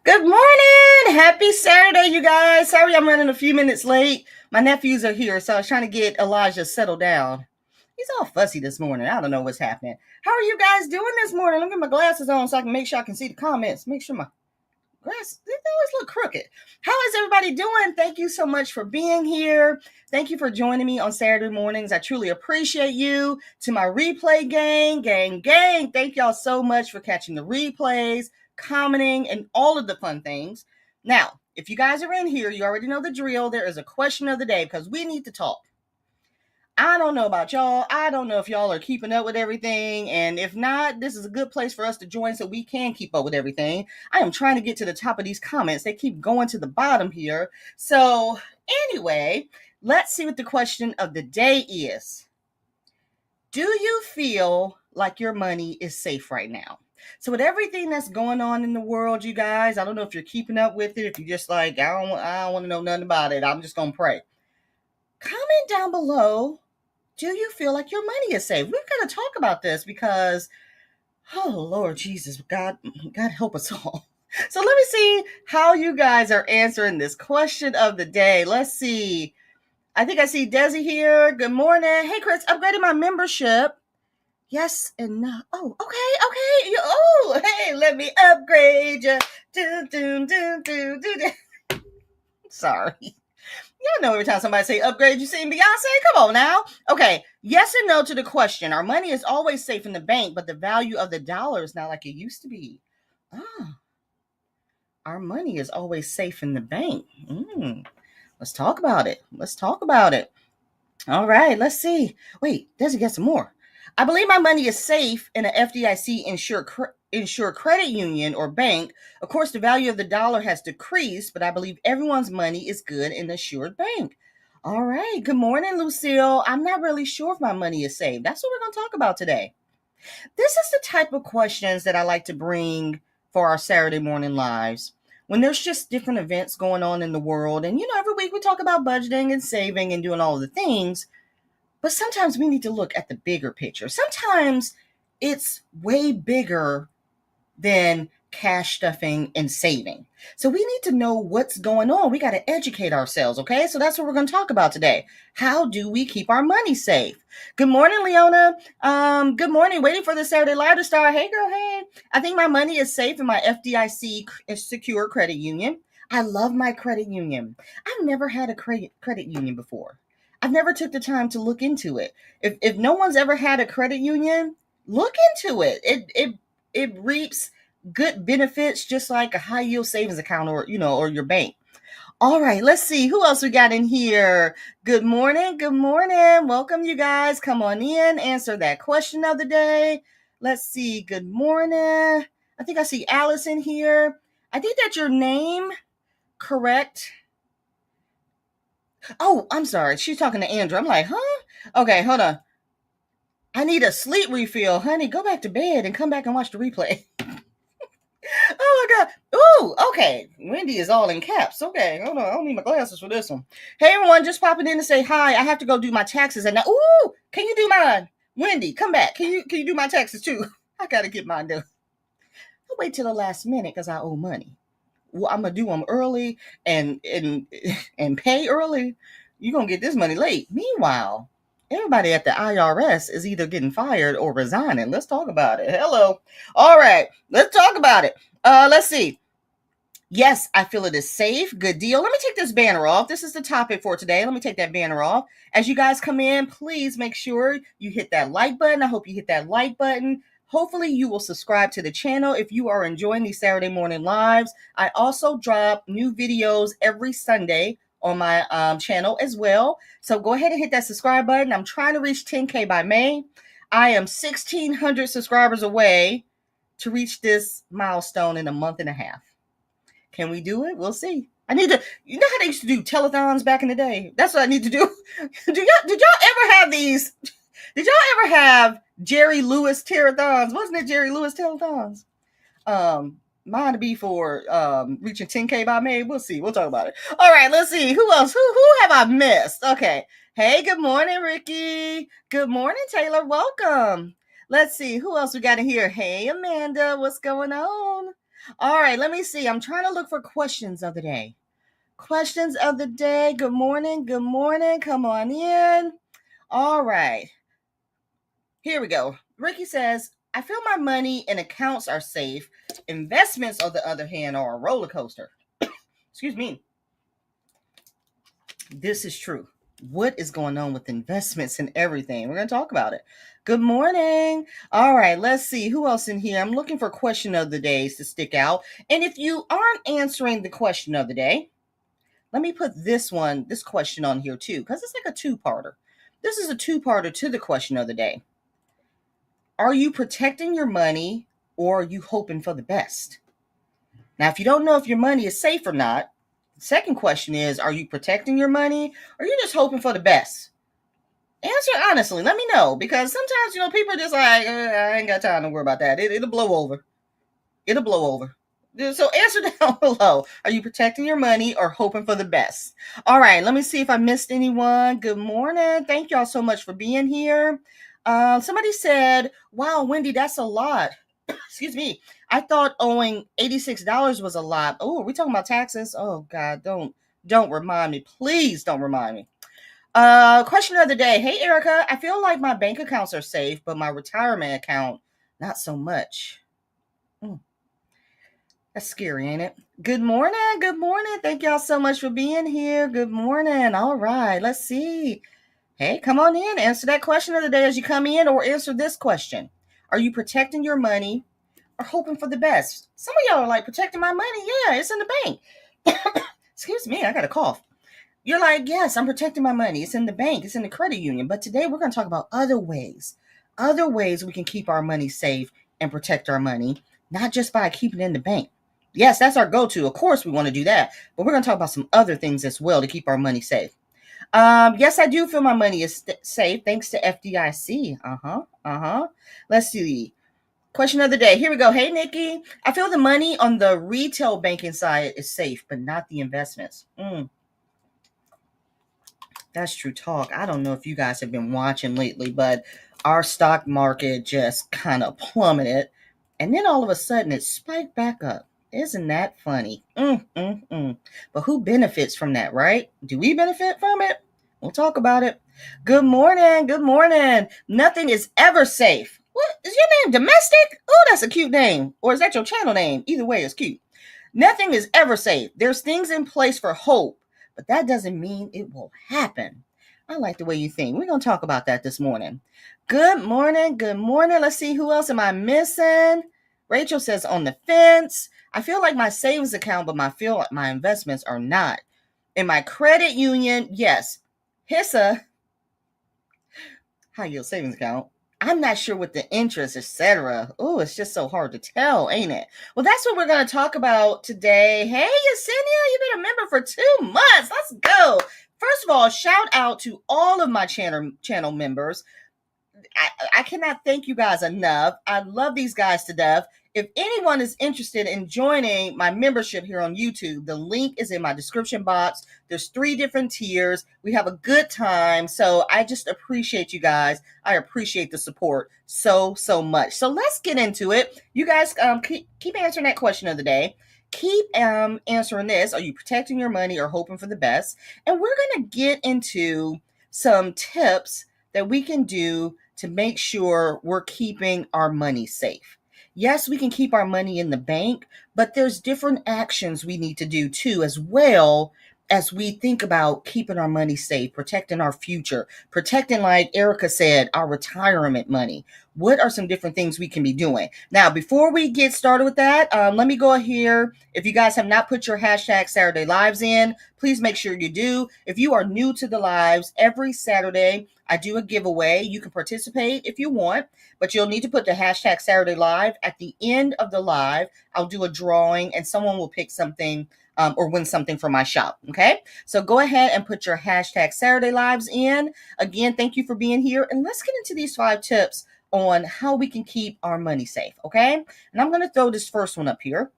Good morning. Happy Saturday, you guys. Sorry I'm running a few minutes late. My nephews are here, so I was trying to get Elijah settled down. He's all fussy this morning. I don't know what's happening. How are you guys doing this morning? Let me get my glasses on so I can make sure I can see the comments. Make sure my glasses, they always look crooked. How is everybody doing? Thank you so much for being here. Thank you for joining me on Saturday mornings. I truly appreciate you. To my replay gang, thank y'all so much for catching the replays, commenting, and all of the fun things. Now, if you guys are in here, you already know the drill. There is a question of the day because we need to talk. I don't know about y'all. I don't know if y'all are keeping up with everything. And if not, this is a good place for us to join so we can keep up with everything. I am trying to get to the top of these comments. They keep going to the bottom here. So anyway, let's see what the question of the day is. Do you feel like your money is safe right now? So with everything that's going on in the world, you guys, I don't know if you're keeping up with it. If you're just like, I don't want to know nothing about it. I'm just going to pray. Comment down below. Do you feel like your money is safe? We're going to talk about this because, oh, Lord Jesus, God help us all. So let me see how you guys are answering this question of the day. Let's see. I think I see Desi here. Good morning. Hey, Chris, upgraded my membership. Yes and no. Oh, okay. Oh, hey, let me upgrade you. Sorry. You know, every time somebody say upgrade, you sing Beyonce. Come on now. Okay. Yes and no to the question. Our money is always safe in the bank, but the value of the dollar is not like it used to be. Ah, our money is always safe in the bank. Let's talk about it. All right. Let's see. Wait, does it get some more? I believe my money is safe in an FDIC insured credit union or bank. Of course, the value of the dollar has decreased, but I believe everyone's money is good in the assured bank. All right. Good morning, Lucille. I'm not really sure if my money is safe. That's what we're going to talk about today. This is the type of questions that I like to bring for our Saturday morning lives. When there's just different events going on in the world, and every week we talk about budgeting and saving and doing all the things. But sometimes we need to look at the bigger picture. Sometimes it's way bigger than cash stuffing and saving. So we need to know what's going on. We got to educate ourselves, okay? So that's what we're going to talk about today. How do we keep our money safe? Good morning, Leona. Good morning. Waiting for the Saturday Live to start. Hey, girl, hey. I think my money is safe in my FDIC secure credit union. I love my credit union. I've never had a credit union before. I've never took the time to look into it. If no one's ever had a credit union, look into it. It reaps good benefits just like a high yield savings account or your bank. All right, let's see who else we got in here. Good morning. Welcome, you guys. Come on in, answer that question of the day. Let's see. Good morning. I think I see Alice in here. I think that's your name, correct? Oh, I'm sorry. She's talking to Andrew. I'm like, huh? Okay, hold on. I need a sleep refill. Honey, go back to bed and come back and watch the replay. Oh my God. Ooh, okay. Wendy is all in caps. Okay, hold on. I don't need my glasses for this one. Hey, everyone, just popping in to say hi. I have to go do my taxes. And now, ooh, can you do mine? Wendy, come back. Can you do my taxes too? I got to get mine done. I'll wait till the last minute because I owe money. Well, I'm going to do them early and pay early. You're going to get this money late. Meanwhile, everybody at the IRS is either getting fired or resigning. Let's talk about it. Hello. All right. Let's talk about it. Let's see. Yes, I feel it is safe. Good deal. Let me take this banner off. This is the topic for today. Let me take that banner off. As you guys come in, please make sure you hit that like button. I hope you hit that like button. Hopefully you will subscribe to the channel if you are enjoying these Saturday morning lives. I also drop new videos every Sunday on my channel as well. So go ahead and hit that subscribe button. I'm trying to reach 10K by May. I am 1,600 subscribers away to reach this milestone in a month and a half. Can we do it? We'll see. I need to, how they used to do telethons back in the day? That's what I need to do. Did y'all ever have these? Did y'all ever have Jerry Lewis telethons? Wasn't it Jerry Lewis telethons? Mine to be for reaching 10K by May. We'll see. We'll talk about it. All right, let's see. Who else? Who have I missed? Okay. Hey, good morning, Ricky. Good morning, Taylor. Welcome. Let's see. Who else we got in here? Hey, Amanda. What's going on? All right, let me see. I'm trying to look for questions of the day. Questions of the day. Good morning. Good morning. Come on in. All right. Here we go. Ricky says, I feel my money and accounts are safe. Investments, on the other hand, are a roller coaster. Excuse me. This is true. What is going on with investments and everything? We're going to talk about it. Good morning. All right, let's see who else in here. I'm looking for question of the days to stick out. And if you aren't answering the question of the day, let me put this question on here too, because it's like a two-parter. This is a two-parter to the question of the day. Are you protecting your money or are you hoping for the best? Now, if you don't know if your money is safe or not, the second question is, are you protecting your money or are you just hoping for the best? Answer honestly. Let me know, because sometimes, people are just like, I ain't got time to worry about that. It'll blow over. It'll blow over. So answer down below. Are you protecting your money or hoping for the best? All right, let me see if I missed anyone. Good morning. Thank y'all so much for being here. Somebody said, wow, Wendy, that's a lot. Excuse me. I thought owing $86 was a lot. Oh, are we talking about taxes? Oh, God, don't remind me. Please don't remind me. Question of the day. Hey, Erica, I feel like my bank accounts are safe, but my retirement account, not so much. That's scary, ain't it? Good morning. Good morning. Thank y'all so much for being here. Good morning. All right, let's see. Hey, come on in. Answer that question of the day as you come in, or answer this question. Are you protecting your money or hoping for the best? Some of y'all are like, protecting my money? Yeah, it's in the bank. Excuse me, I got a cough. You're like, yes, I'm protecting my money. It's in the bank. It's in the credit union. But today we're going to talk about other ways we can keep our money safe and protect our money, not just by keeping it in the bank. Yes, that's our go-to. Of course, we want to do that. But we're going to talk about some other things as well to keep our money safe. Yes, I do feel my money is safe thanks to FDIC. Let's see. Question of the day. Here we go. Hey, Nikki. I feel the money on the retail banking side is safe, but not the investments. That's true talk. I don't know if you guys have been watching lately, but our stock market just kind of plummeted. And then all of a sudden it spiked back up. Isn't that funny? But who benefits from that, right? Do we benefit from it? We'll talk about it. Good morning. Good morning. Nothing is ever safe. What is your name? Domestic? Oh, that's a cute name. Or is that your channel name? Either way, it's cute. Nothing is ever safe. There's things in place for hope, but that doesn't mean it will happen. I like the way you think. We're going to talk about that this morning. Good morning. Good morning. Let's see, who else am I missing? Rachel says, on the fence. I feel like my savings account, but I feel like my investments are not. In my credit union, yes. HISA, high yield savings account. I'm not sure what the interest, etc. Oh, it's just so hard to tell, ain't it? Well, that's what we're going to talk about today. Hey, Yesenia, you've been a member for 2 months. Let's go. First of all, shout out to all of my channel members. I cannot thank you guys enough. I love these guys to death. If anyone is interested in joining my membership here on YouTube, the link is in my description box. There's 3 different tiers. We have a good time. So I just appreciate you guys. I appreciate the support so much. So let's get into it. You guys keep answering that question of the day. Keep answering this. Are you protecting your money or hoping for the best? And we're going to get into some tips that we can do to make sure we're keeping our money safe. Yes, we can keep our money in the bank, but there's different actions we need to do too, as well as we think about keeping our money safe, protecting our future, protecting, like Erica said, our retirement money. What are some different things we can be doing? Now, before we get started with that, let me go here. If you guys have not put your hashtag Saturday Lives in, please make sure you do. If you are new to the lives, every Saturday, I do a giveaway. You can participate if you want, but you'll need to put the hashtag Saturday Live. At the end of the live, I'll do a drawing and someone will pick something or win something from my shop. Okay, so go ahead and put your hashtag Saturday Lives in. Again, thank you for being here. And let's get into these 5 tips on how we can keep our money safe. Okay, and I'm going to throw this first one up here.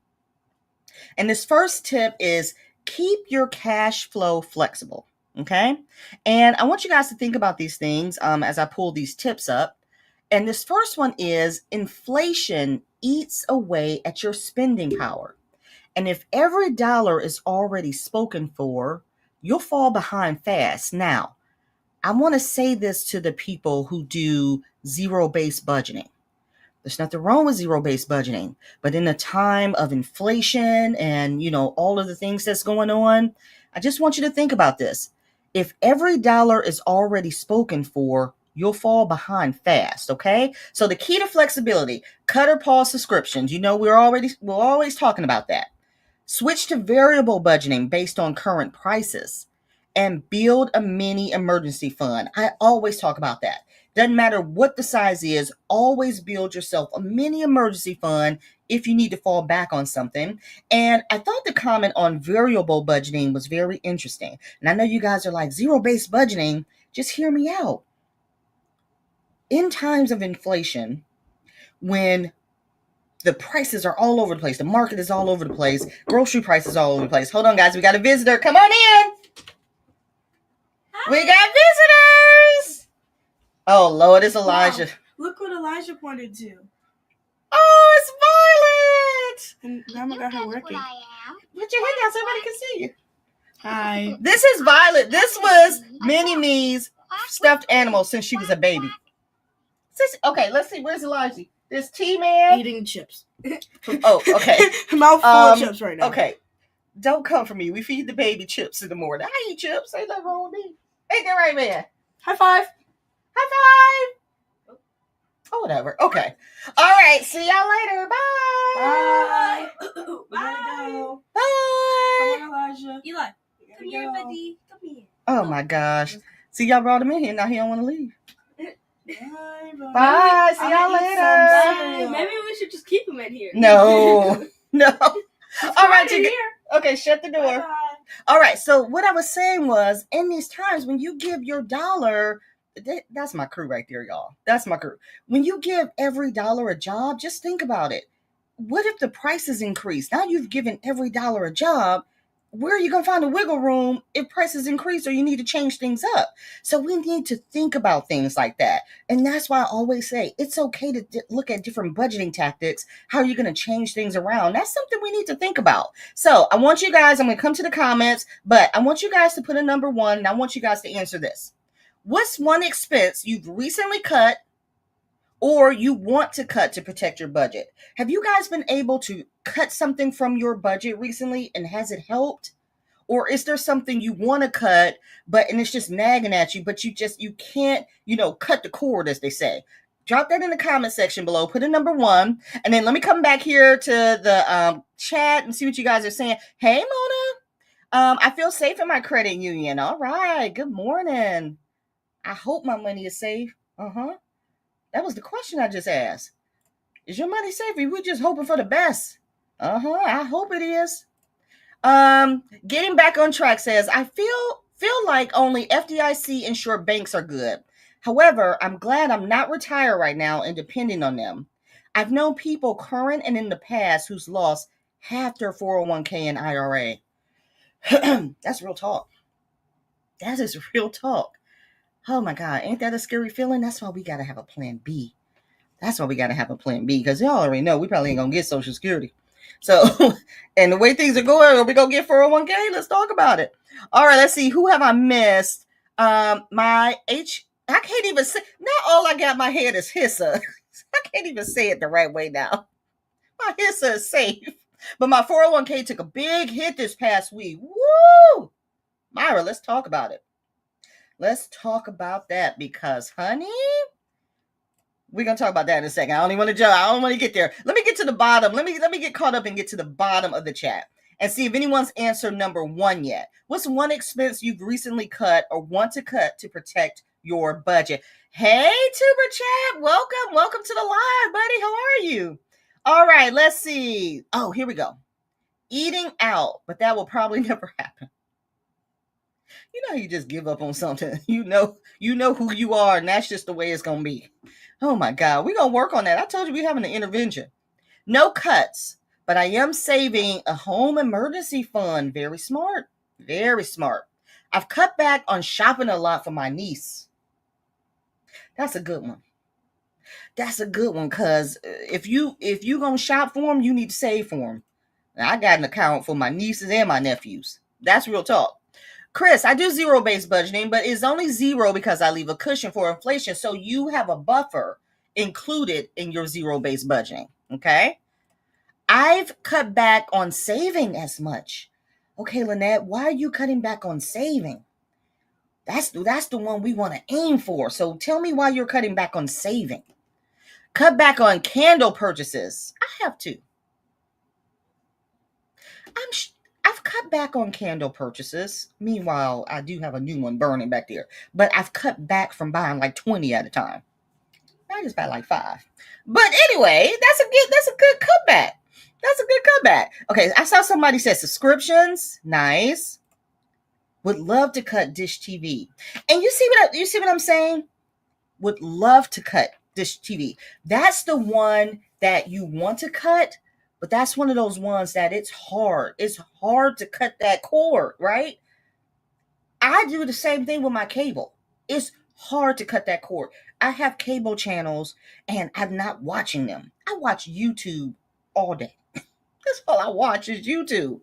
And this first tip is keep your cash flow flexible. Okay, and I want you guys to think about these things as I pull these tips up. And this first one is inflation eats away at your spending power. And if every dollar is already spoken for, you'll fall behind fast. Now, I want to say this to the people who do zero-based budgeting. There's nothing wrong with zero-based budgeting, but in a time of inflation and, all of the things that's going on, I just want you to think about this. If every dollar is already spoken for, you'll fall behind fast, okay? So the key to flexibility, cut or pause subscriptions. We're always talking about that. Switch to variable budgeting based on current prices and build a mini emergency fund. I always talk about that. Doesn't matter what the size is, always build yourself a mini emergency fund if you need to fall back on something. And I thought the comment on variable budgeting was very interesting. And I know you guys are like, zero-based budgeting, just hear me out. In times of inflation, when the prices are all over the place, the market is all over the place, grocery prices all over the place. Hold on, guys, we got a visitor. Come on in. Hi. We got visitors. Oh, Lord, it's Elijah. Wow. Look what Elijah pointed to. Oh, it's Violet. And Grandma got her working. Put your head down so everybody can see you. Hi. This is Violet. This was Mini-Me's stuffed animal since she was a baby. Okay, let's see. Where's Elijah? There's T-Man. Eating chips. Oh, okay. Mouth full of chips right now. Okay. Don't come for me. We feed the baby chips in the morning. I eat chips. Ain't nothing wrong with me. Ain't that right, man? High five. High five. Oh, whatever. Okay. All right. See y'all later. Bye. Bye. Bye. Go. Bye. Come on, Elijah. Eli, come here, buddy. Come here. Oh, my gosh. See, y'all brought him in here. Now he don't want to leave. Bye. Bye. See y'all later. Maybe we should just keep him in here. No. No. All right. Here. Okay, shut the door. Bye. All right. So what I was saying was, in these times when you give your dollar, that's my crew right there, y'all. That's my crew. When you give every dollar a job, just think about it. What if the prices increase? Now you've given every dollar a job. Where are you going to find a wiggle room if prices increase or you need to change things up? So we need to think about things like that. And that's why I always say it's okay to look at different budgeting tactics. How are you going to change things around? That's something we need to think about. So I want you guys, I'm going to come to the comments, but I want you guys to put a number 1 and I want you guys to answer this. What's one expense you've recently cut or you want to cut to protect your budget? Have you guys been able to cut something from your budget recently and has it helped? Or is there something you want to cut, and it's just nagging at you, but you can't, cut the cord, as they say? Drop that in the comment section below. Put a number 1. And then let me come back here to the chat and see what you guys are saying. Hey, Mona. I feel safe in my credit union. All right. Good morning. I hope my money is safe. That was the question I just asked. Is your money safe? Or we just hoping for the best? I hope it is. Getting back on track says, I feel like only FDIC insured banks are good. However, I'm glad I'm not retired right now and depending on them. I've known people current and in the past who's lost half their 401k and IRA. That's real talk. That is real talk. Oh my God, ain't that a scary feeling? That's why we got to have a plan B. That's why we got to have a plan B, because y'all already know we probably ain't going to get Social Security. So, and the way things are going, are we going to get 401k? Let's talk about it. All right, let's see. Who have I missed? I can't even say, not all I got my head is HISA. I can't even say it the right way now. My HISA is safe, but my 401k took a big hit this past week. Woo! Myra, let's talk about it. Let's talk about that because, honey, we're going to talk about that in a second. I don't even want to jump. I don't want to get there. Let me get to the bottom. Let me get caught up and get to the bottom of the chat and see if anyone's answered number 1 yet. What's one expense you've recently cut or want to cut to protect your budget? Hey, Tuber Chat. Welcome to the live, buddy. How are you? All right, let's see. Oh, here we go. Eating out, but that will probably never happen. You know, you just give up on something. You know who you are, and that's just the way it's going to be. Oh, my God. We're going to work on that. I told you we're having an intervention. No cuts, but I am saving a home emergency fund. Very smart. Very smart. I've cut back on shopping a lot for my niece. That's a good one. That's a good one, because if you gonna shop for them, you need to save for them. Now, I got an account for my nieces and my nephews. That's real talk. Chris, I do zero-based budgeting, but it's only zero because I leave a cushion for inflation. So you have a buffer included in your zero-based budgeting. Okay. I've cut back on saving as much. Okay, Lynette, why are you cutting back on saving? That's the one we want to aim for. So tell me why you're cutting back on saving. Cut back on candle purchases. I have to. I've cut back on candle purchases. Meanwhile, I do have a new one burning back there. But I've cut back from buying like 20 at a time. I just buy like 5. But anyway, that's a good cutback. That's a good cutback. Okay, I saw somebody said subscriptions. Nice. Would love to cut Dish TV. And you see what I'm saying? Would love to cut Dish TV. That's the one that you want to cut, but that's one of those ones that it's hard. It's hard to cut that cord, right? I do the same thing with my cable. It's hard to cut that cord. I have cable channels and I'm not watching them. I watch YouTube all day. That's all I watch is YouTube.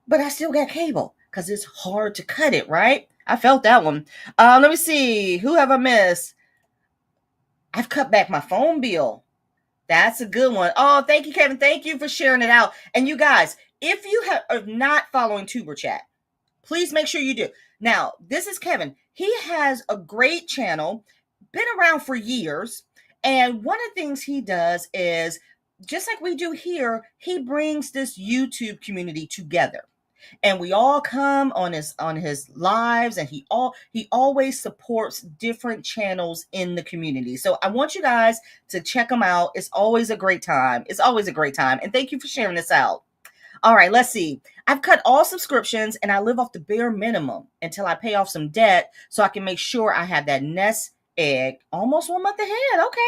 But I still got cable because it's hard to cut it, right? I felt that one. Let me see. Who have I missed? I've cut back my phone bill. That's a good one. Oh, thank you, Kevin. Thank you for sharing it out. And you guys, if you are not following Tuber Chat, please make sure you do. Now, this is Kevin. He has a great channel, been around for years. And one of the things he does is, just like we do here, he brings this YouTube community together. And we all come on his lives, and he always supports different channels in the community. So I want you guys to check him out. It's always a great time. And thank you for sharing this out. All right, let's see. I've cut all subscriptions and I live off the bare minimum until I pay off some debt so I can make sure I have that nest egg almost 1 month ahead. Okay,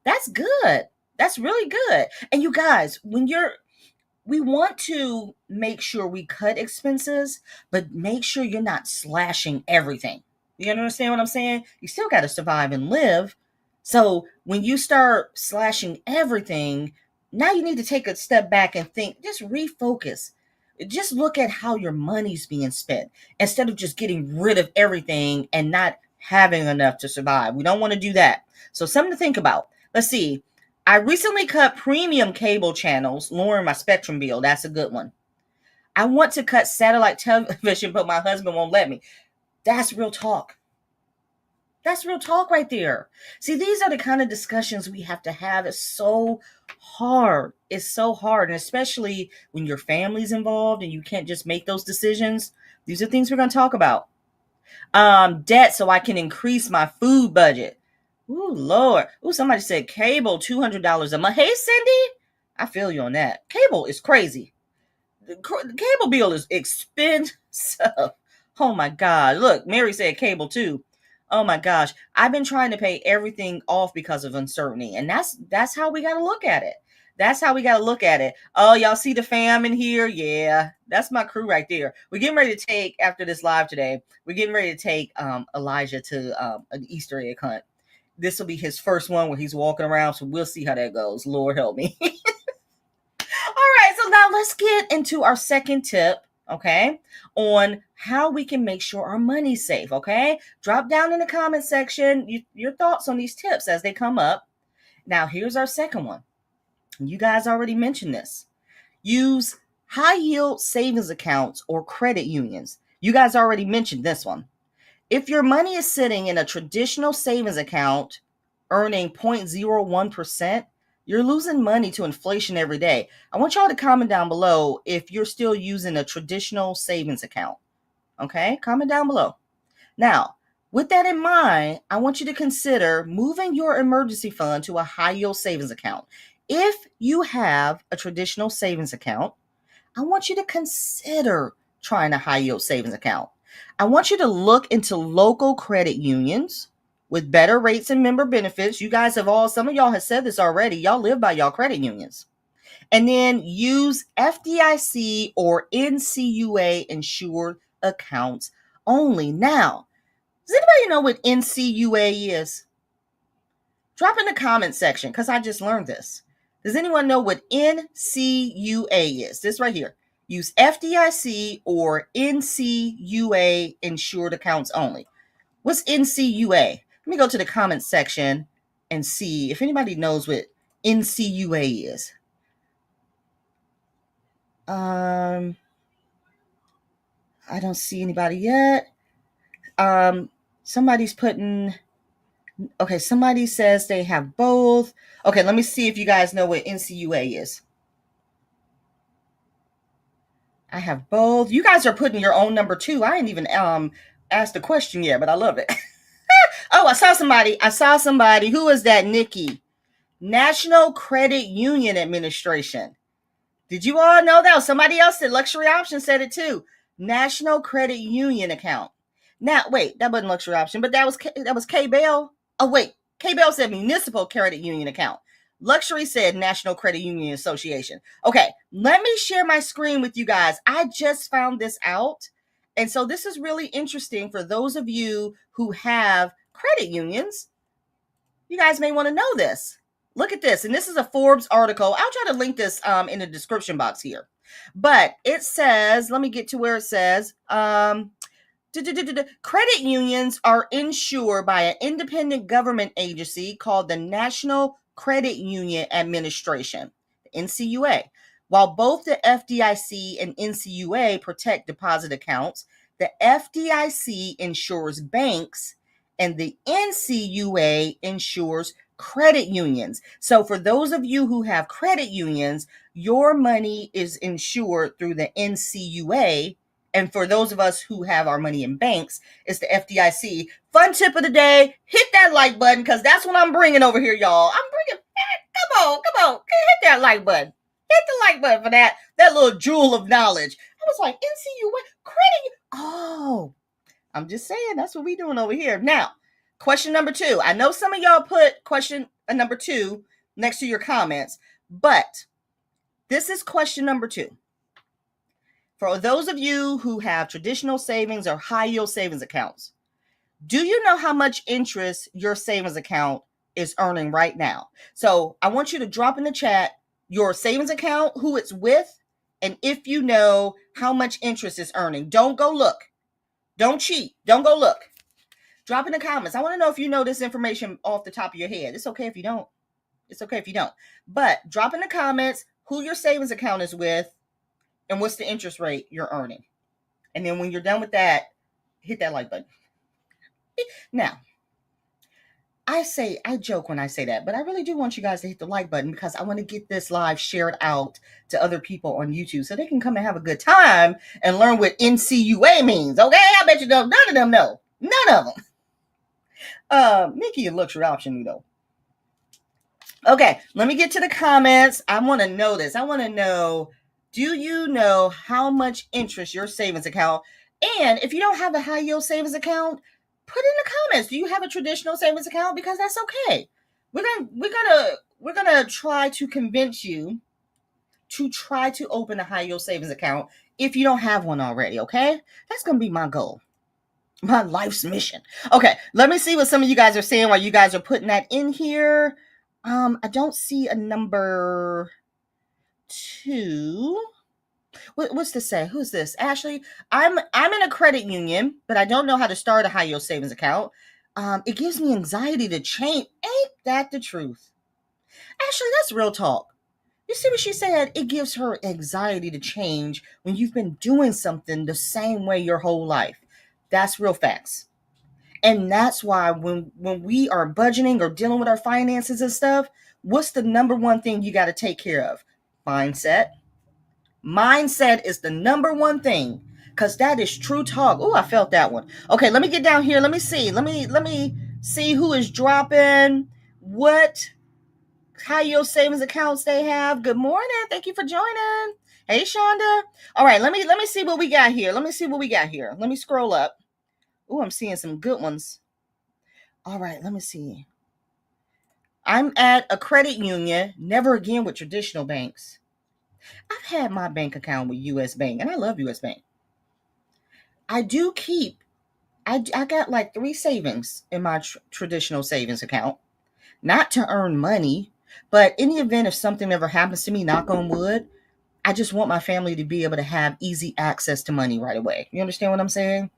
that's good. That's really good. And you guys, we want to make sure we cut expenses, but make sure you're not slashing everything. You understand what I'm saying? You still got to survive and live. So when you start slashing everything, now you need to take a step back and think, just refocus. Just look at how your money's being spent instead of just getting rid of everything and not having enough to survive. We don't want to do that. So something to think about. Let's see. I recently cut premium cable channels, lowering my spectrum bill. That's a good one. I want to cut satellite television, but my husband won't let me. That's real talk. That's real talk right there. See, these are the kind of discussions we have to have. It's so hard. It's so hard. And especially when your family's involved and you can't just make those decisions. These are things we're going to talk about. Debt so I can increase my food budget. Ooh, Lord. Ooh, somebody said cable, $200 a month. Hey, Cindy. I feel you on that. Cable is crazy. The cable bill is expensive. Oh, my God. Look, Mary said cable, too. Oh, my gosh. I've been trying to pay everything off because of uncertainty. And that's how we got to look at it. That's how we got to look at it. Oh, y'all see the fam in here? Yeah, that's my crew right there. We're getting ready to take, after this live today, we're getting ready to take Elijah to an Easter egg hunt. This will be his first one where he's walking around, so we'll see how that goes. Lord help me. All right, so now let's get into our second tip, okay, on how we can make sure our money's safe, okay? Drop down in the comment section your thoughts on these tips as they come up. Now, here's our second one. You guys already mentioned this. Use high-yield savings accounts or credit unions. You guys already mentioned this one. If your money is sitting in a traditional savings account earning 0.01%, you're losing money to inflation every day. I want y'all to comment down below if you're still using a traditional savings account. Okay? Comment down below. Now, with that in mind, I want you to consider moving your emergency fund to a high-yield savings account. If you have a traditional savings account, I want you to consider trying a high-yield savings account. I want you to look into local credit unions with better rates and member benefits. You guys some of y'all have said this already. Y'all live by y'all credit unions. And then use FDIC or NCUA insured accounts only. Now, does anybody know what NCUA is? Drop in the comment section because I just learned this. Does anyone know what NCUA is? This right here. Use FDIC or NCUA insured accounts only. What's NCUA? Let me go to the comment section and see if anybody knows what NCUA is. I don't see anybody yet. Somebody's putting, okay, somebody says they have both. Okay, let me see if you guys know what NCUA is. I have both. You guys are putting your own number too. I ain't even asked the question yet, but I love it. Oh, I saw somebody. Who is that, Nikki? National Credit Union Administration. Did you all know that? Somebody else said, Luxury Option said it too. National Credit Union account. Now, wait, that wasn't Luxury Option, but that was K-Bell. Oh, wait, K-Bell said Municipal Credit Union account. Luxury said National Credit Union Association. Okay, let me share my screen with you guys. I just found this out. And so this is really interesting for those of you who have credit unions. You guys may want to know this. Look at this. And this is a Forbes article. I'll try to link this in the description box here. But it says, let me get to where it says, credit unions are insured by an independent government agency called the National Credit Union Administration, NCUA. While both the FDIC and NCUA protect deposit accounts, the FDIC insures banks and the NCUA insures credit unions. So for those of you who have credit unions, your money is insured through the NCUA. And for those of us who have our money in banks, it's the FDIC. Fun tip of the day, hit that like button because that's what I'm bringing over here, y'all. I'm bringing, come on, hit that like button. Hit the like button for that little jewel of knowledge. I was like, NCUA, credit. Oh, I'm just saying, that's what we doing over here. Now, question number 2. I know some of y'all put question number 2 next to your comments, but this is question number 2. For those of you who have traditional savings or high yield savings accounts, do you know how much interest your savings account is earning right now? So I want you to drop in the chat your savings account, who it's with, and if you know how much interest it's earning. Don't go look. Don't cheat. Don't go look. Drop in the comments. I want to know if you know this information off the top of your head. It's okay if you don't. It's okay if you don't. But drop in the comments who your savings account is with and what's the interest rate you're earning. And then when you're done with that, hit that like button. Now, I joke when I say that, but I really do want you guys to hit the like button because I want to get this live shared out to other people on YouTube so they can come and have a good time and learn what NCUA means. Okay, I bet you don't. None of them know. None of them. Nikki and Luxury Option, you know. Okay, let me get to the comments. I want to know this. I want to know, do you know how much interest your savings account? And if you don't have a high yield savings account, put in the comments. Do you have a traditional savings account? Because that's okay. We're gonna try to convince you to try to open a high yield savings account if you don't have one already. Okay, that's gonna be my goal, my life's mission. Okay, let me see what some of you guys are saying while you guys are putting that in here. I don't see a number 2. What's this say? Who's this? Ashley. I'm in a credit union, but I don't know how to start a high yield savings account. It gives me anxiety to change. Ain't that the truth? Ashley, that's real talk. You see what she said? It gives her anxiety to change when you've been doing something the same way your whole life. That's real facts. And that's why when we are budgeting or dealing with our finances and stuff, what's the number one thing you got to take care of? Mindset. Mindset is the number one thing, because that is true talk. Oh, I felt that one. Okay, let me get down here. Let me see. Let me see who is dropping what high yield savings accounts they have. Good morning. Thank you for joining. Hey, Shonda. All right, let me see what we got here. Let me scroll up. Oh, I'm seeing some good ones. All right, let me see. I'm at a credit union. Never again with traditional banks. I've had my bank account with U.S. Bank, and I love U.S. Bank. I do keep, I got like 3 savings in my traditional savings account. not to earn money, but in the event if something ever happens to me, knock on wood, I just want my family to be able to have easy access to money right away. You understand what I'm saying?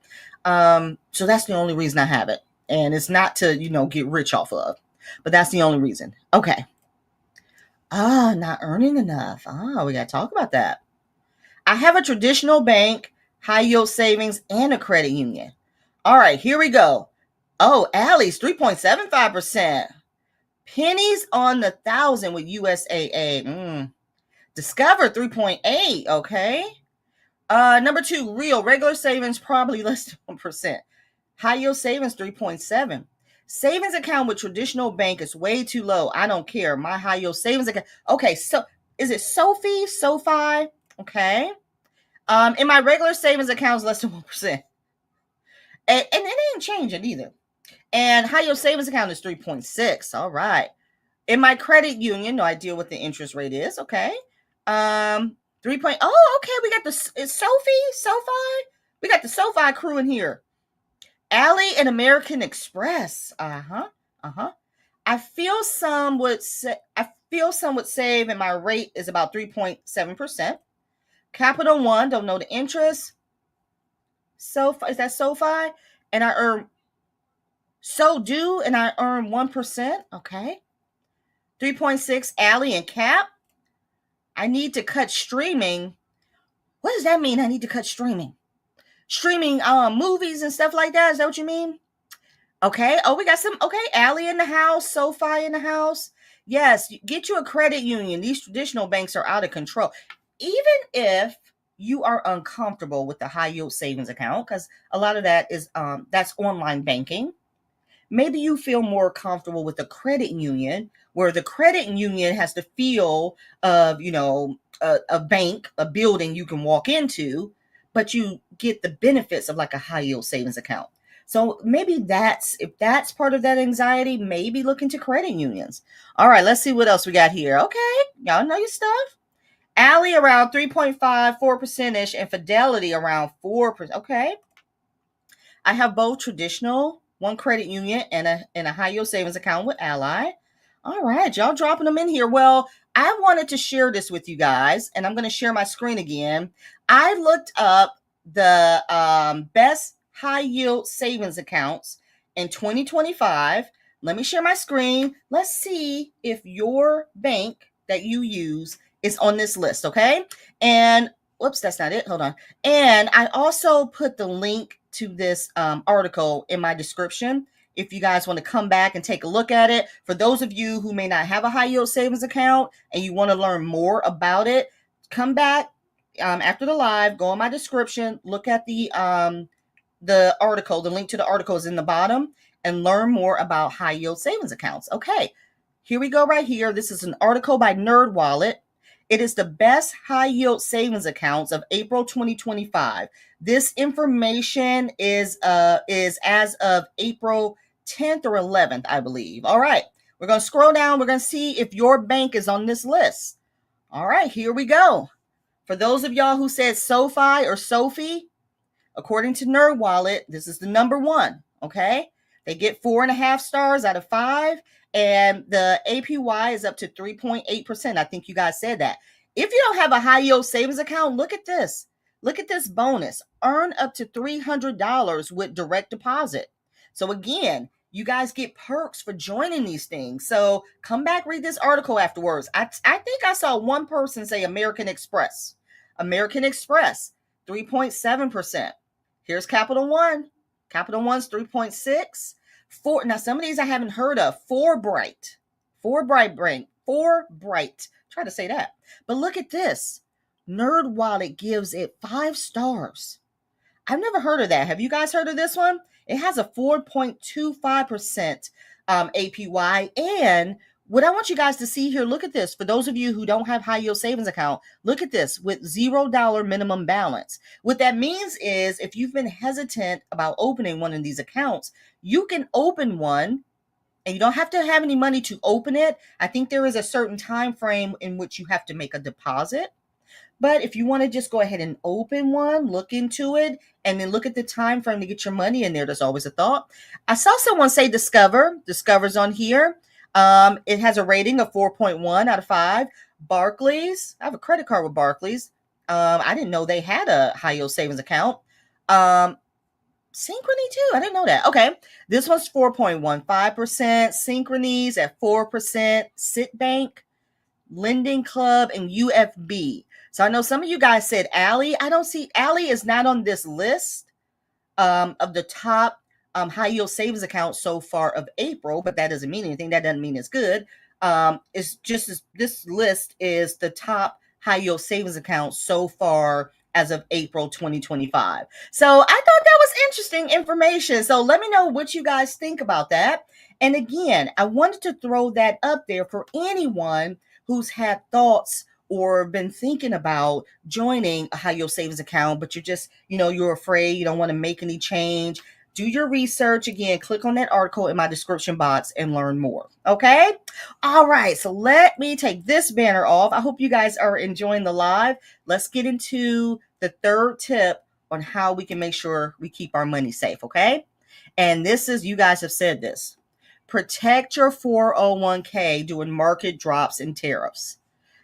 So that's the only reason I have it. And it's not to, get rich off of, but that's the only reason. Okay. Not earning enough. We got to talk about that. I have a traditional bank, high yield savings, and a credit union. All right, here we go. Oh, Allie's 3.75%. Pennies on the thousand with USAA. Discover 3.8. Okay. Number 2, real regular savings, probably less than 1%. High yield savings 3.7. Savings account with traditional bank is way too low. I don't care. My high yield savings account. Okay, so is it SoFi? Okay. In my regular savings account is less than 1%. And it ain't changing either. And high yield savings account is 3.6. All right. In my credit union, no idea what the interest rate is. Okay. 3 point. Oh, okay. We got the SoFi. We got the SoFi crew in here. Ally and American Express. I feel some would save, and my rate is about 3.7%. Capital One, don't know the interest. SoFi, is that SoFi? And I earn and I earn 1%. Okay. 3.6 Ally and Cap. I need to cut streaming. What does that mean? I need to cut streaming. Streaming movies and stuff like that. Is that what you mean? Okay. Oh, we got some. Okay. Ally in the house. SoFi in the house. Yes. Get you a credit union. These traditional banks are out of control. Even if you are uncomfortable with the high yield savings account, because a lot of that is that's online banking. Maybe you feel more comfortable with the credit union, where the credit union has the feel of, a bank, a building you can walk into, but you get the benefits of like a high yield savings account. So maybe if that's part of that anxiety, maybe look into credit unions. All right, let's see what else we got here. Okay, y'all know your stuff. Ally around 3.5, 4%ish, and Fidelity around 4%. Okay. I have both traditional, one credit union, and a high yield savings account with Ally. All right, y'all dropping them in here. Well, I wanted to share this with you guys, and I'm going to share my screen again. I looked up the best high yield savings accounts in 2025. Let me share my screen. Let's see if your bank that you use is on this list, okay? And whoops, that's not it. Hold on. And I also put the link to this article in my description if you guys want to come back and take a look at it. For those of you who may not have a high yield savings account and you want to learn more about it, come back after the live, go in my description, look at the article. The link to the article is in the bottom, and learn more about high yield savings accounts. Okay, here we go right here. This is an article by NerdWallet. It is the best high yield savings accounts of April 2025. This information is as of April 10th or 11th, I believe. All right, we're going to scroll down. We're going to see if your bank is on this list. All right, here we go. For those of y'all who said SoFi or Sophie, according to NerdWallet, this is the number one. Okay, they get 4.5 stars out of 5. And the APY is up to 3.8%. I think you guys said that. If you don't have a high yield savings account, look at this. Look at this bonus. Earn up to $300 with direct deposit. So again, you guys get perks for joining these things. So come back, read this article afterwards. I think I saw one person say American Express. American Express, 3.7%. Here's Capital One. Capital One's 3.6%. Now some of these I haven't heard of. Forbright. Try to say that. But look at this. NerdWallet gives it 5 stars. I've never heard of that. Have you guys heard of this one? It has a 4.25% APY. And what I want you guys to see here, look at this. For those of you who don't have high yield savings account, look at this with $0 minimum balance. What that means is if you've been hesitant about opening one of these accounts, you can open one and you don't have to have any money to open it. I think there is a certain time frame in which you have to make a deposit. But if you want to just go ahead and open one, look into it, and then look at the time frame to get your money in there, there's always a thought. I saw someone say Discover. Discover's on here. It has a rating of 4.1 out of 5. Barclays, I have a credit card with Barclays. I didn't know they had a high yield savings account. Synchrony too. I didn't know that. Okay. This one's 4.15%. Synchrony's at 4%. Citibank, Lending Club, and UFB. So I know some of you guys said Ally. I don't see Ally is not on this list of the top high yield savings accounts so far of April, but that doesn't mean anything. That doesn't mean it's good. It's just this list is the top high yield savings accounts so far as of April 2025. So I thought that was interesting information. So let me know what you guys think about that. And again, I wanted to throw that up there for anyone who's had thoughts or been thinking about joining a high yield savings account, but you're just, you're afraid, you don't want to make any change. Do your research. Again, click on that article in my description box and learn more. Okay. All right. So let me take this banner off. I hope you guys are enjoying the live. Let's get into the third tip on how we can make sure we keep our money safe. Okay. And this is, you guys have said this, protect your 401k during market drops and tariffs.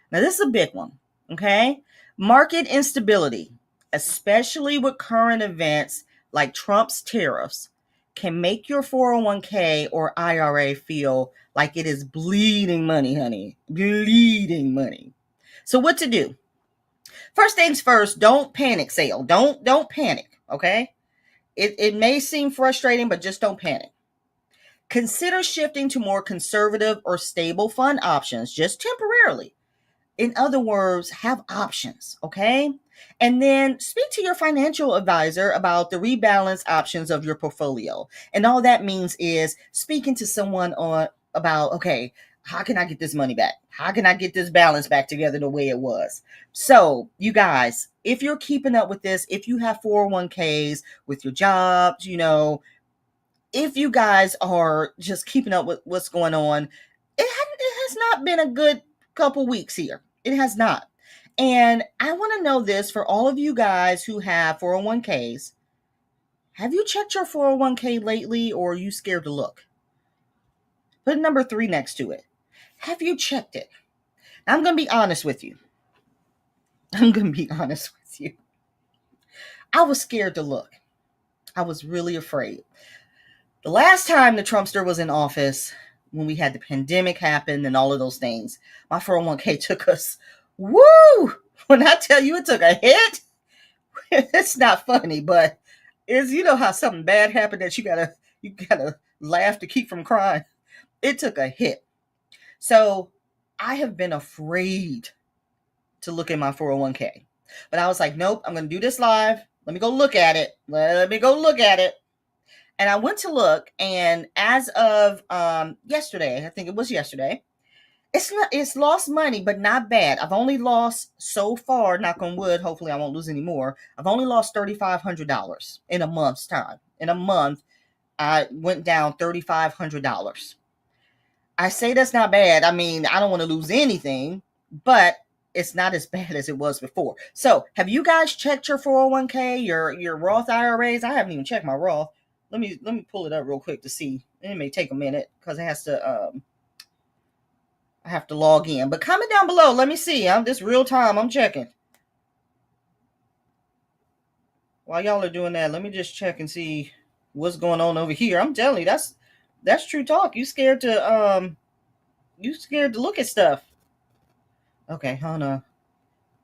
Now, this is a big one. Okay. Market instability, especially with current events like Trump's tariffs, can make your 401k or IRA feel like it is bleeding money, honey. Bleeding money. So what to do? First things first, don't panic, sale. Don't panic, okay? It may seem frustrating, but just don't panic. Consider shifting to more conservative or stable fund options, just temporarily. In other words, have options, okay? And then speak to your financial advisor about the rebalance options of your portfolio. And all that means is speaking to someone about, okay, how can I get this money back? How can I get this balance back together the way it was? So, you guys, if you're keeping up with this, if you have 401ks with your jobs, if you guys are just keeping up with what's going on, it has not been a good couple weeks here. It has not. And I want to know this for all of you guys who have 401ks. Have you checked your 401k lately, or are you scared to look? Put number 3 next to it. Have you checked it? Now, I'm going to be honest with you. I was scared to look. I was really afraid. The last time the Trumpster was in office, when we had the pandemic happen and all of those things, my 401k took us, woo! When I tell you it took a hit, it's not funny, but it's, how something bad happened that you gotta laugh to keep from crying. It took a hit. So I have been afraid to look at my 401k, but I was like, nope, I'm going to do this live. Let me go look at it. And I went to look, and as of yesterday, I think it was yesterday, it's lost money, but not bad. I've only lost so far, knock on wood, hopefully I won't lose any more. I've only lost $3,500 in a month's time. In a month, I went down $3,500. I say that's not bad. I mean, I don't want to lose anything, but it's not as bad as it was before. So have you guys checked your 401k, your Roth IRAs? I haven't even checked my Roth. Let me pull it up real quick to see. It may take a minute because it has to I have to log in. But comment down below. Let me see. This real time. I'm checking. While y'all are doing that, let me just check and see what's going on over here. I'm telling you, that's true talk. You scared to look at stuff. Okay, Hannah.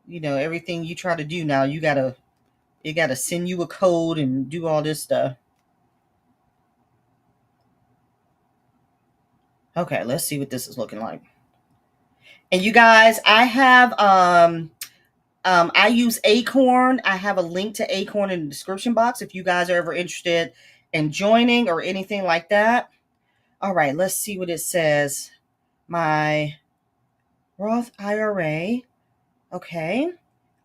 Everything you try to do now, it gotta send you a code and do all this stuff. Okay, let's see what this is looking like. And you guys, I have I use Acorn. I have a link to Acorn in the description box if you guys are ever interested in joining or anything like that. All right, let's see what it says. My Roth IRA. Okay.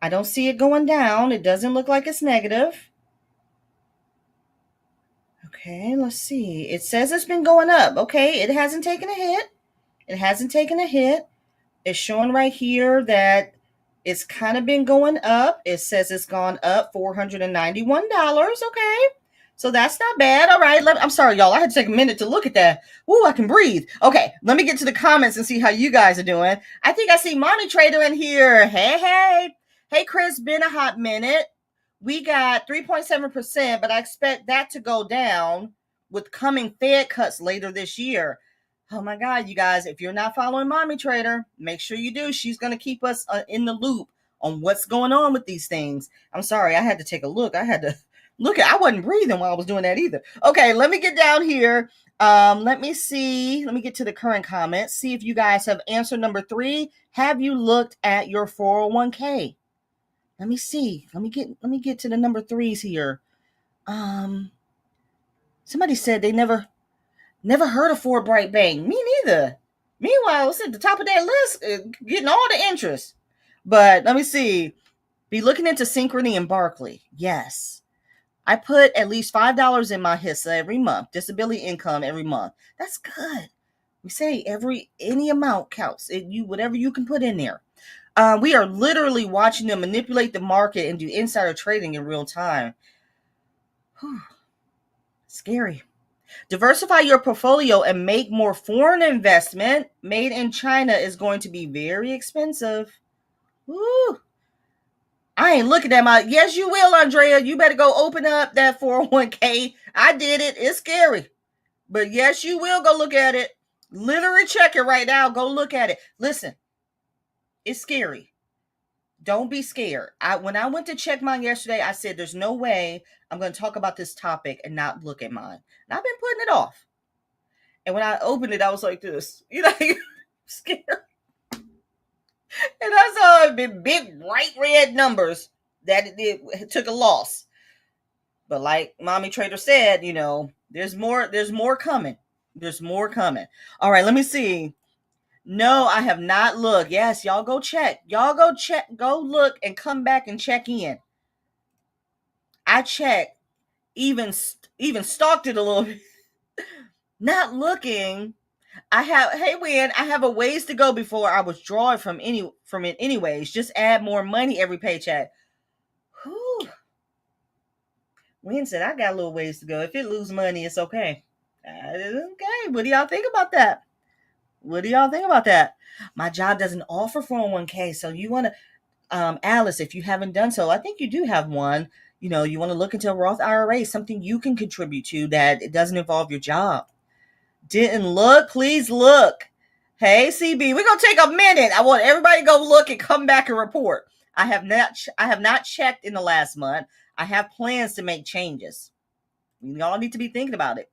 I don't see it going down. It doesn't look like it's negative. Okay, let's see. It says it's been going up. Okay, it hasn't taken a hit. It's showing right here that it's kind of been going up. It says it's gone up $491. Okay, So that's not bad. All right. I'm sorry, y'all. I had to take a minute to look at that. Ooh, I can breathe. Okay, let me get to the comments and see how you guys are doing. I think I see Mommy Trader in here. Hey. Hey, Chris, been a hot minute. We got 3.7%, but I expect that to go down with coming Fed cuts later this year. Oh my God, you guys, if you're not following Mommy Trader, make sure you do. She's going to keep us in the loop on what's going on with these things. I'm sorry, I had to take a look. I wasn't breathing while I was doing that either. Okay, let me get down here. Let me see. Let me get to the current comments. See if you guys have answered number 3. Have you looked at your 401k? Let me see. Let me get to the number 3s here. Somebody said they never heard of Fort Bright Bank. Me neither. Meanwhile, it's at the top of that list, getting all the interest. But let me see. Be looking into Synchrony and Barclay. Yes. I put at least $5 in my HISA every month. Disability income every month. That's good. We say any amount counts. Whatever you can put in there. We are literally watching them manipulate the market and do insider trading in real time. Whew. Scary. Diversify your portfolio and make more foreign investment. Made in China is going to be very expensive. Woo. I ain't looking at my... Yes, you will, Andrea. You better go open up that 401k. I did it. It's scary. But yes, you will go look at it. Literally check it right now. Go look at it. Listen, it's scary. Don't be scared. When I went to check mine yesterday, I said, there's no way I'm going to talk about this topic and not look at mine. And I've been putting it off. And when I opened it, I was like this. Scared. And I saw big, bright red numbers that it took a loss. But like Mommy Trader said, there's more coming. There's more coming. All right, let me see. No, I have not looked. Yes, y'all go check. Go look and come back and check in. I checked, even stalked it a little bit. Not looking. Wynn, I have a ways to go before I withdraw from it anyways. Just add more money every paycheck. Whew. Wynn said, I got a little ways to go. If it lose money, it's okay. Okay. What do y'all think about that? My job doesn't offer 401k. So you want to, Alice, if you haven't done so, I think you do have one. You want to look into a Roth IRA, something you can contribute to that it doesn't involve your job. Didn't look? Please look. Hey, CB, we're going to take a minute. I want everybody to go look and come back and report. I have not checked in the last month. I have plans to make changes. Y'all need to be thinking about it.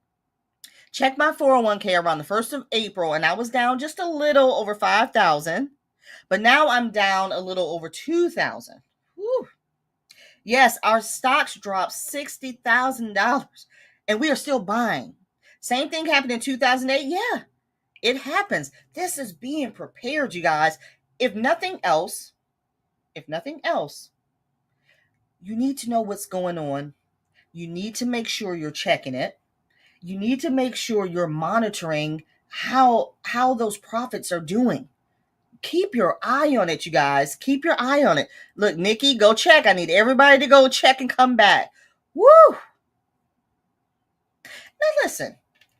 Check my 401k around the 1st of April, and I was down just a little over 5,000. But now I'm down a little over 2,000. Yes, our stocks dropped $60,000, and we are still buying. Same thing happened in 2008. Yeah, it happens. This is being prepared, you guys. If nothing else, you need to know what's going on. You need to make sure you're checking it. You need to make sure you're monitoring how those profits are doing. Keep your eye on it, you guys. Keep your eye on it. Look, Nikki, go check. I need everybody to go check and come back. Woo! Now listen,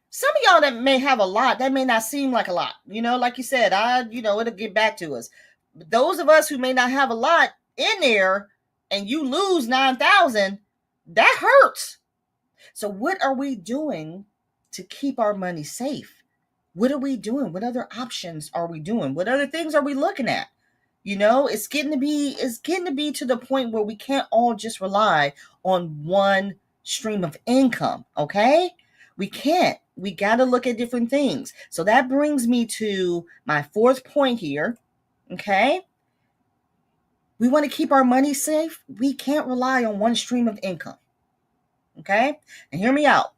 some of y'all that may have a lot, that may not seem like a lot. Like you said, it'll get back to us. But those of us who may not have a lot in there and you lose 9,000, that hurts. So what are we doing to keep our money safe? What are we doing? What other options are we doing? What other things are we looking at? It's getting to be to the point where we can't all just rely on one stream of income. Okay? We can't. We got to look at different things. So that brings me to my 4th point here. Okay? We want to keep our money safe. We can't rely on one stream of income. Okay? And hear me out.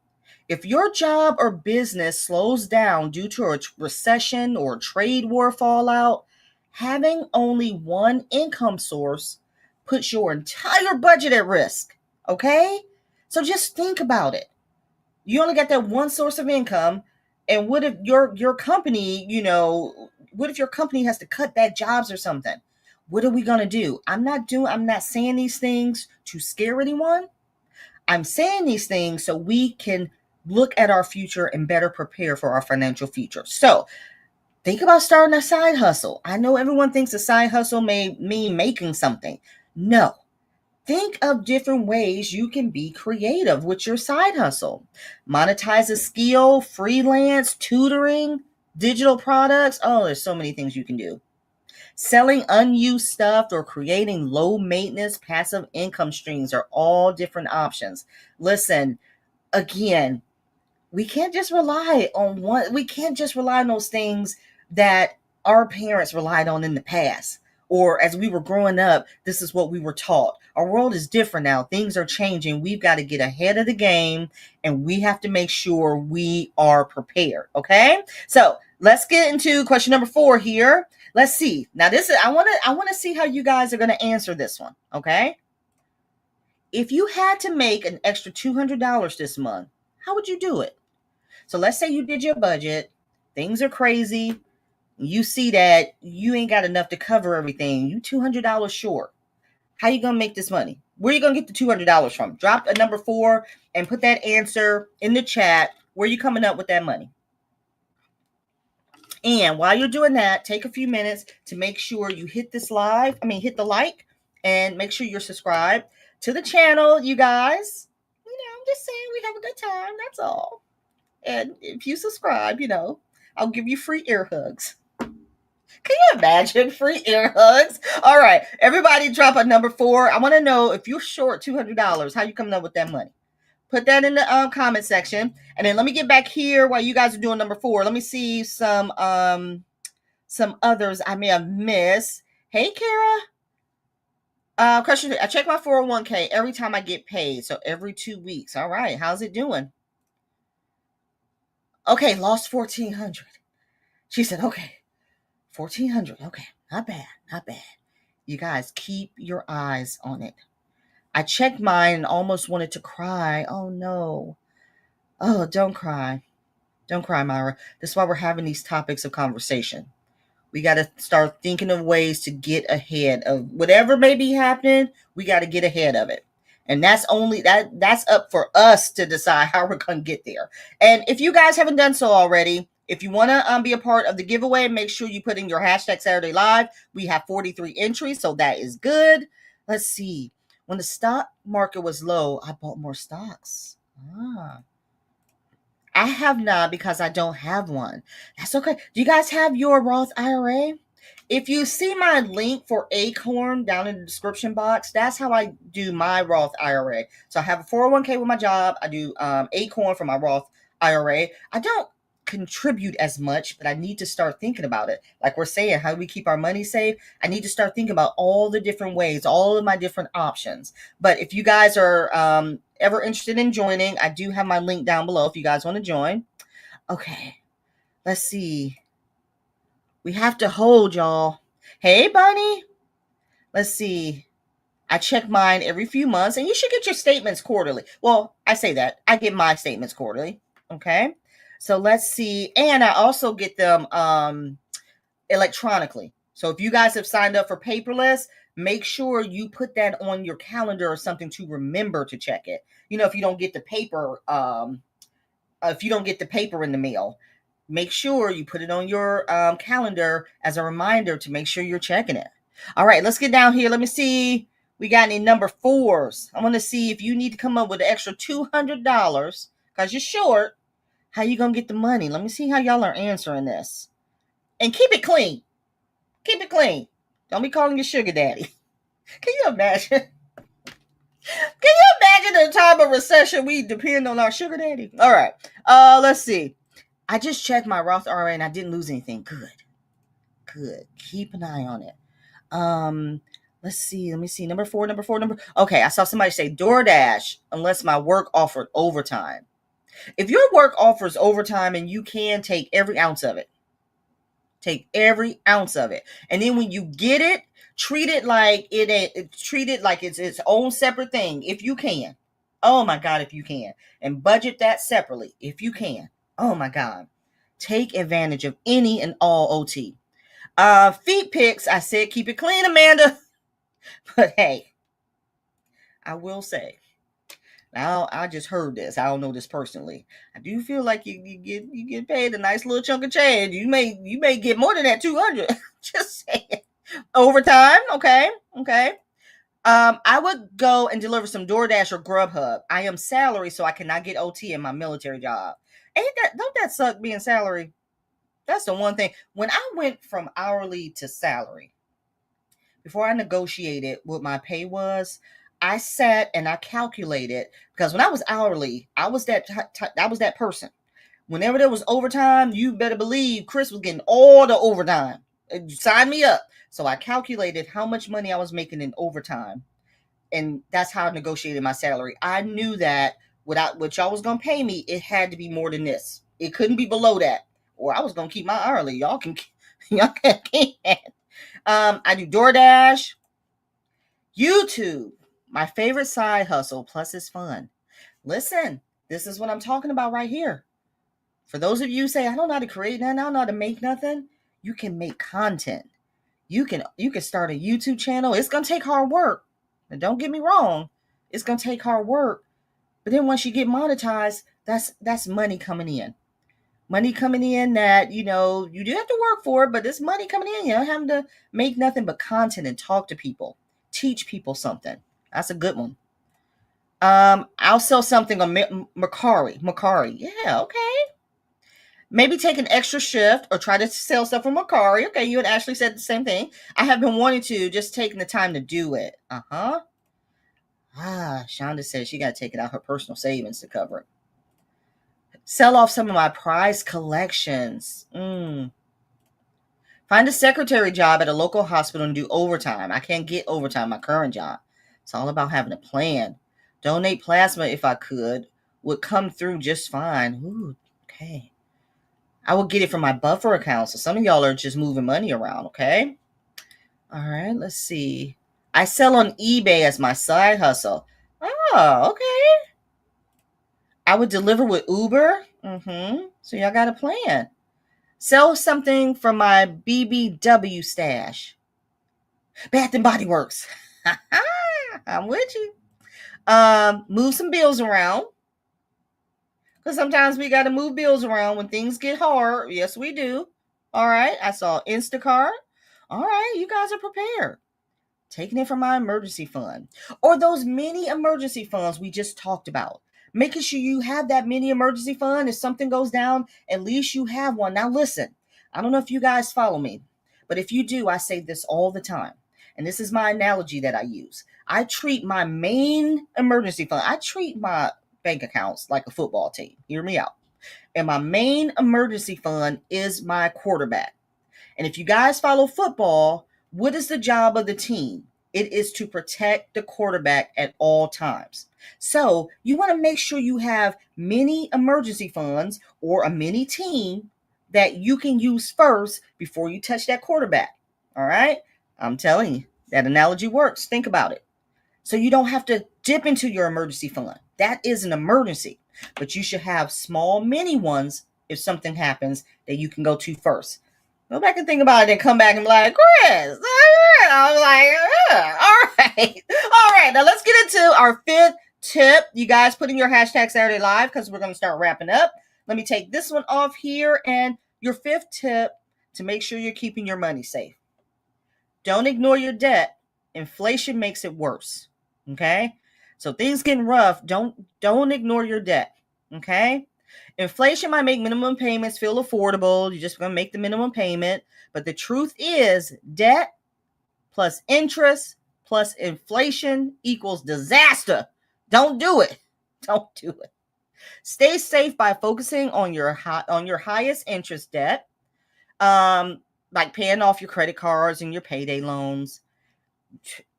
If your job or business slows down due to a recession or trade war fallout, having only one income source puts your entire budget at risk. Okay? So just think about it. You only got that one source of income. And what if your company, what if your company has to cut back jobs or something? What are we going to do? I'm not saying these things to scare anyone. I'm saying these things so we can look at our future and better prepare for our financial future. So think about starting a side hustle. I know everyone thinks a side hustle may mean making something. No. Think of different ways you can be creative with your side hustle. Monetize a skill, freelance, tutoring, digital products. Oh, there's so many things you can do. Selling unused stuff or creating low maintenance passive income streams are all different options. Listen, again, we can't just rely on one. We can't just rely on those things that our parents relied on in the past, or as we were growing up, this is what we were taught. Our world is different now. Things are changing. We've got to get ahead of the game, and we have to make sure we are prepared. Okay, so let's get into question number 4 here. Let's see. Now, this is I want to see how you guys are going to answer this one. Okay, if you had to make an extra $200 this month, how would you do it? So let's say you did your budget, things are crazy, you see that you ain't got enough to cover everything, you $200 short. How you going to make this money? Where are you going to get the $200 from? Drop a number 4 and put that answer in the chat. Where are you coming up with that money? And while you're doing that, take a few minutes to make sure you hit the like, and make sure you're subscribed to the channel, you guys. I'm just saying we have a good time, that's all. And if you subscribe, I'll give you free ear hugs. Can you imagine free ear hugs? All right, everybody drop a number 4. I want to know if you're short $200, how you coming up with that money? Put that in the comment section. And then let me get back here while you guys are doing number 4. Let me see some others I may have missed. Hey, Kara. Question: I check my 401k every time I get paid, so every 2 weeks. All right, how's it doing? Okay, lost 1,400. She said, okay, 1,400. Okay, not bad. You guys, keep your eyes on it. I checked mine and almost wanted to cry. Oh, no. Oh, don't cry. Don't cry, Myra. That's why we're having these topics of conversation. We got to start thinking of ways to get ahead of whatever may be happening. We got to get ahead of it. And that's up for us to decide how we're going to get there. And if you guys haven't done so already, if you want to be a part of the giveaway, make sure you put in your hashtag Saturday Live. We have 43 entries, so that is good. Let's see. When the stock market was low, I bought more stocks. I have not, because I don't have one. That's okay. Do you guys have your Roth IRA? If you see my link for Acorn down in the description box, that's how I do my Roth IRA. So I have a 401k with my job. I do Acorn for my Roth IRA. I don't contribute as much, but I need to start thinking about it. Like we're saying, how do we keep our money safe? I need to start thinking about all the different ways, all of my different options. But if you guys are ever interested in joining, I do have my link down below if you guys want to join. Okay, let's see. We have to hold, y'all. Hey, Bunny. Let's see. I check mine every few months, and you should get your statements quarterly. Well, I say that. I get my statements quarterly. Okay. So let's see. And I also get them electronically. So if you guys have signed up for paperless, make sure you put that on your calendar or something to remember to check it. If you don't get the paper, in the mail, make sure you put it on your calendar as a reminder to make sure you're checking it. All right, let's get down here. Let me see. We got any number 4s. I want to see if you need to come up with an extra $200 because you're short. How you going to get the money? Let me see how y'all are answering this. And keep it clean. Keep it clean. Don't be calling your sugar daddy. Can you imagine? Can you imagine in a time of recession we depend on our sugar daddy? All right. Let's see. I just checked my Roth IRA and I didn't lose anything. Good. Keep an eye on it. Let's see. Let me see. Number 4. Okay, I saw somebody say DoorDash unless my work offered overtime. If your work offers overtime and you can take every ounce of it. Take every ounce of it. And then when you get it, treat it like it's its own separate thing if you can. Oh my God, if you can. And budget that separately if you can. Oh my God. Take advantage of any and all OT. Feet pics, I said keep it clean, Amanda. But hey, I will say, Now I just heard this. I don't know this personally. I do feel like you get paid a nice little chunk of change. You may get more than that 200. Just saying. Overtime, okay, okay. I would go and deliver some DoorDash or Grubhub. I am salary, so I cannot get OT in my military job. Don't that suck being salary? That's the one thing. When I went from hourly to salary, before I negotiated what my pay was, I sat and I calculated, because when I was hourly, I was that person. Whenever there was overtime, you better believe Chris was getting all the overtime. Sign me up. So I calculated how much money I was making in overtime, and that's how I negotiated my salary. I knew that without what y'all was gonna pay me, it had to be more than this. It couldn't be below that, or I was gonna keep my hourly. Y'all can. I do DoorDash, YouTube, my favorite side hustle, plus it's fun. Listen, this is what I'm talking about right here. For those of you who say, I don't know how to create nothing, I don't know how to make nothing, you can make content. You can start a YouTube channel. It's going to take hard work. And don't get me wrong, it's going to take hard work. But then once you get monetized, that's money coming in. Money coming in that, you do have to work for it, but it's money coming in. You don't have to make nothing but content and talk to people. Teach people something. That's a good one. I'll sell something on Mercari. Yeah, okay. Maybe take an extra shift or try to sell stuff from Mercari. Okay, you and Ashley said the same thing. I have been wanting to, just taking the time to do it. Shonda says she got to take it out her personal savings to cover it. Sell off some of my prize collections. Find a secretary job at a local hospital and do overtime. I can't get overtime my current job. It's all about having a plan. Donate plasma if I could. Would come through just fine. Ooh, okay. I will get it from my buffer account. So some of y'all are just moving money around, okay? All right, let's see. I sell on eBay as my side hustle. Oh, okay. I would deliver with Uber. So y'all got a plan. Sell something from my BBW stash. Bath and Body Works. I'm with you. Move some bills around. Because sometimes we got to move bills around when things get hard. Yes, we do. All right. I saw Instacart. All right. You guys are prepared. Taking it from my emergency fund. Or those mini emergency funds we just talked about. Making sure you have that mini emergency fund. If something goes down, at least you have one. Now listen, I don't know if you guys follow me, but if you do, I say this all the time. And this is my analogy that I use. I treat my main emergency fund, I treat my bank accounts like a football team. Hear me out. And my main emergency fund is my quarterback. And if you guys follow football, what is the job of the team? It is to protect the quarterback at all times. So you want to make sure you have many emergency funds or a mini team that you can use first before you touch that quarterback. All right? I'm telling you, that analogy works. Think about it. So you don't have to dip into your emergency fund. That is an emergency. But you should have small mini ones if something happens that you can go to first. Go back and think about it and come back and be like, Chris. I was like, all right. All right. Now let's get into our fifth tip. You guys put in your hashtag Saturday Live because we're going to start wrapping up. Let me take this one off here. And your fifth tip to make sure you're keeping your money safe. Don't ignore your debt. Inflation makes it worse. Okay? So things getting rough. Don't ignore your debt. Okay? Inflation might make minimum payments feel affordable. You're just going to make the minimum payment. But the truth is, debt plus interest plus inflation equals disaster. Don't do it. Don't do it. Stay safe by focusing on your highest interest debt, like paying off your credit cards and your payday loans.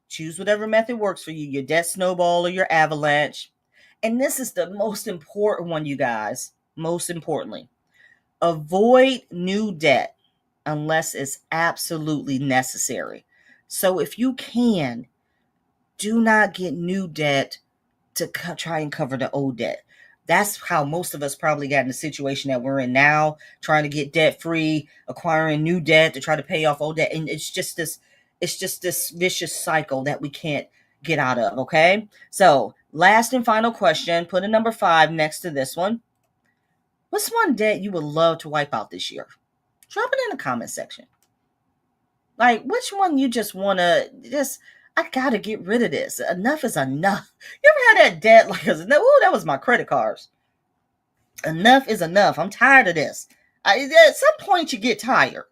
Choose whatever method works for you, your debt snowball or your avalanche. And this is the most important one, you guys. Most importantly, avoid new debt unless it's absolutely necessary. So if you can, do not get new debt to try and cover the old debt. That's how most of us probably got in the situation that we're in now, trying to get debt free, acquiring new debt to try to pay off old debt. And it's just this vicious cycle that we can't get out of. Okay. So Last and final question. Put a number 5 next to this one. What's one debt you would love to wipe out this year? Drop it in the comment section. Like, which one you just want to I got to get rid of this. Enough is enough. You ever had that debt like, oh, that was my credit cards. Enough is enough. I'm tired of this. At some point you get tired.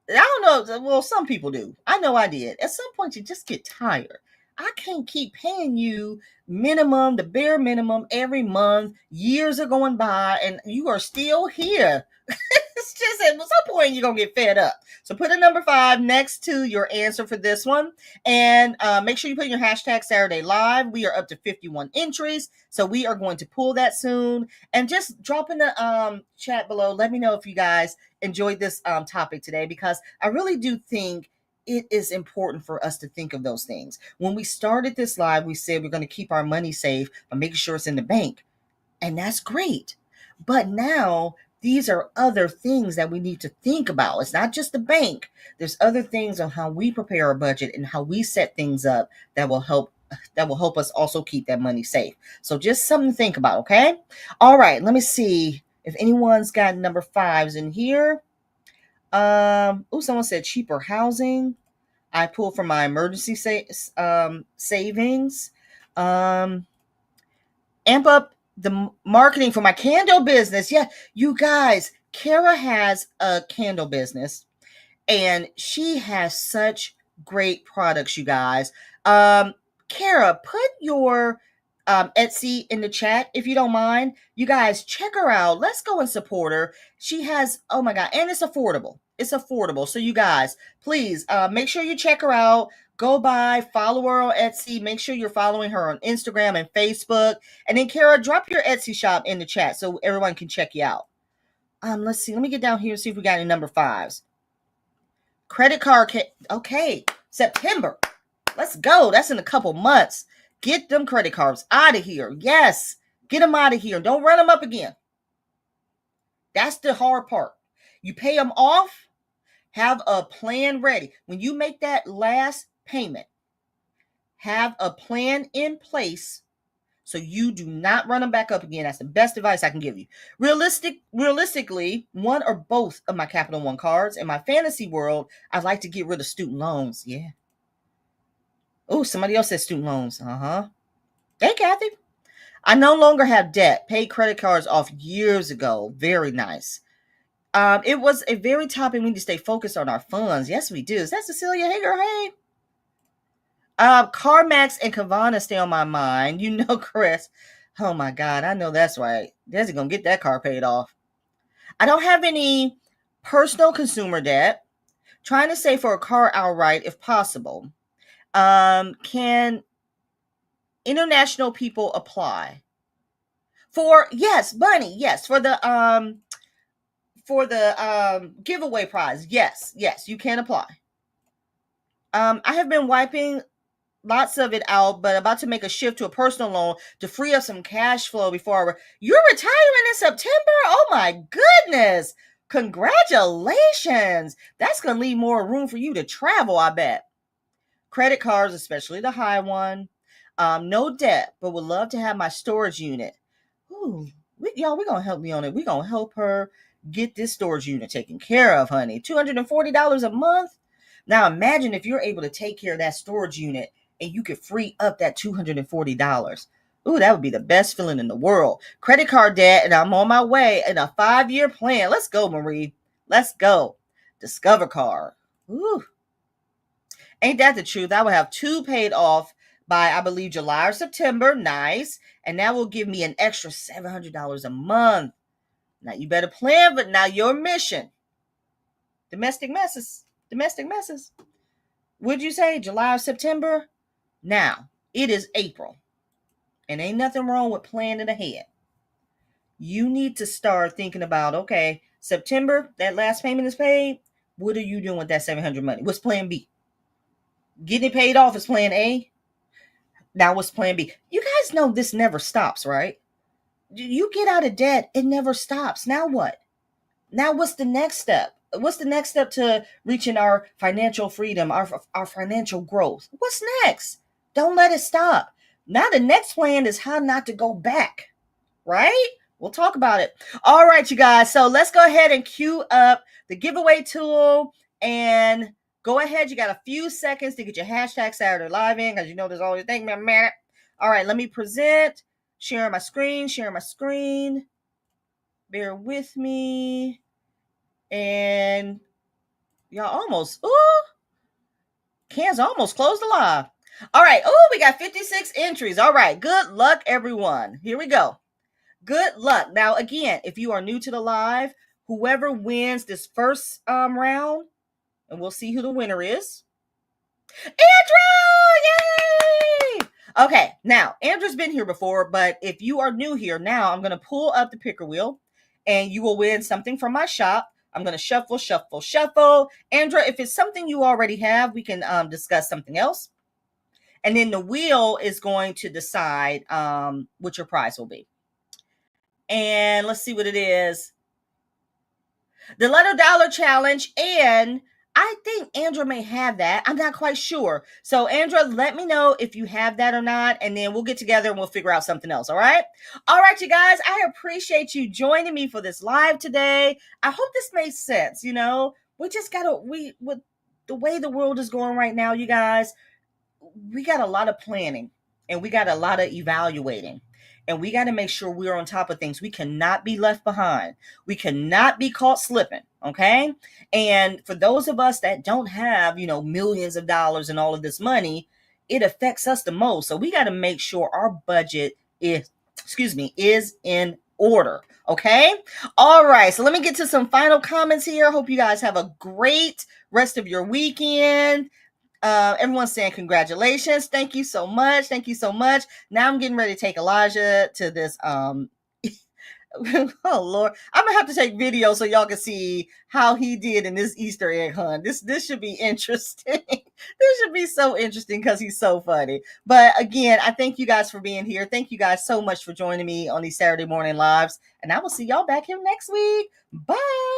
I don't know. Well, some people do. I know I did. At some point you just get tired. I can't keep paying you minimum, the bare minimum every month. Years are going by and you are still here. It's just at some point you're going to get fed up. So put a number 5 next to your answer for this one. And make sure you put your hashtag Saturday Live. We are up to 51 entries. So we are going to pull that soon. And just drop in the chat below. Let me know if you guys enjoyed this topic today, because I really do think it is important for us to think of those things. When we started this live, we said we're going to keep our money safe by making sure it's in the bank. And that's great. But now these are other things that we need to think about. It's not just the bank. There's other things on how we prepare our budget and how we set things up that will help us also keep that money safe. So just something to think about, okay? All right, let me see if anyone's got number 5s in here. Someone said cheaper housing. I pulled from my emergency savings. Amp up the marketing for my candle business. Yeah, you guys, Kara has a candle business and she has such great products, you guys. Kara, put your Etsy in the chat if you don't mind. You guys, check her out. Let's go and support her. She has, oh my God, and it's affordable. It's affordable. So you guys, please make sure you check her out. Go by, follow her on Etsy. Make sure you're following her on Instagram and Facebook. And then Kara, drop your Etsy shop in the chat so everyone can check you out. Let's see. Let me get down here and see if we got any number 5s. Credit card. Okay, September. Let's go. That's in a couple months. Get them credit cards out of here. Yes, get them out of here. Don't run them up again. That's the hard part. You pay them off. Have a plan ready. When you make that last payment, have a plan in place so you do not run them back up again. That's the best advice I can give you. Realistically, one or both of my Capital One cards. In my fantasy world, I'd like to get rid of student loans. Yeah. Oh, somebody else said student loans. Hey, Kathy. I no longer have debt. Paid credit cards off years ago. Very nice. It was a very topic. We need to stay focused on our funds. Yes, we do. Is that Cecilia? Hey, girl. Hey. CarMax and Kavana stay on my mind. You know, Chris. Oh, my God. I know that's right. Desi going to get that car paid off. I don't have any personal consumer debt. Trying to save for a car outright if possible. Can international people apply? Yes, Bunny. Yes, for the giveaway prize. Yes, you can apply. I have been wiping lots of it out, but about to make a shift to a personal loan to free up some cash flow before you're retiring in September. Oh my goodness. Congratulations. That's going to leave more room for you to travel, I bet. Credit cards, especially the high one. No debt, but would love to have my storage unit. Ooh, we're going to help me on it. We're going to help her get this storage unit taken care of, honey. $240 a month. Now imagine if you're able to take care of that storage unit and you could free up that $240. Ooh, that would be the best feeling in the world. Credit card debt, and I'm on my way in a 5-year plan. Let's go, Marie. Let's go. Discover card. Ooh. Ain't that the truth? I will have 2 paid off by, I believe, July or September. Nice. And that will give me an extra $700 a month. Now, you better plan, but now your mission. Domestic messes. Would you say July or September? Now, it is April. And ain't nothing wrong with planning ahead. You need to start thinking about, okay, September, that last payment is paid. What are you doing with that $700 money? What's plan B? Getting it paid off is plan A. Now what's plan B? You guys know this never stops, right? You get out of debt, it never stops. Now what? Now what's the next step? What's the next step to reaching our financial freedom, our financial growth? What's next? Don't let it stop. Now the next plan is how not to go back, right? We'll talk about it. All right, you guys. So let's go ahead and queue up the giveaway tool and go ahead. You got a few seconds to get your hashtag Saturday Live in because you know there's always a minute. All right, let me present. Sharing my screen. Bear with me. And y'all almost, Can's almost closed the live. All right. We got 56 entries. All right. Good luck, everyone. Here we go. Good luck. Now, again, if you are new to the live, whoever wins this first round, and we'll see who the winner is. Andrew! Yay! Okay. Now, Andrew's been here before, but if you are new here, now I'm going to pull up the picker wheel, and you will win something from my shop. I'm going to shuffle. Andrew, if it's something you already have, we can discuss something else. And then the wheel is going to decide what your prize will be. And let's see what it is. The letter dollar challenge. And I think Andrew may have that. I'm not quite sure. So Andrew, let me know if you have that or not. And then we'll get together and we'll figure out something else. All right. All right, you guys. I appreciate you joining me for this live today. I hope this made sense. You know, we just with the way the world is going right now, you guys, we got a lot of planning and we got a lot of evaluating. And we got to make sure we're on top of things. We cannot be left behind. We cannot be caught slipping. Okay. And for those of us that don't have, millions of dollars and all of this money, it affects us the most. So we got to make sure our budget is in order. Okay. All right. So let me get to some final comments here. Hope you guys have a great rest of your weekend. Everyone's saying congratulations. Thank you so much. Now I'm getting ready to take Elijah to this. Oh Lord, I'm gonna have to take video so y'all can see how he did in this Easter egg hunt. This should be interesting. This should be so interesting because he's so funny. But again, I thank you guys for being here. Thank you guys so much for joining me on these Saturday morning lives. And I will see y'all back here next week. Bye.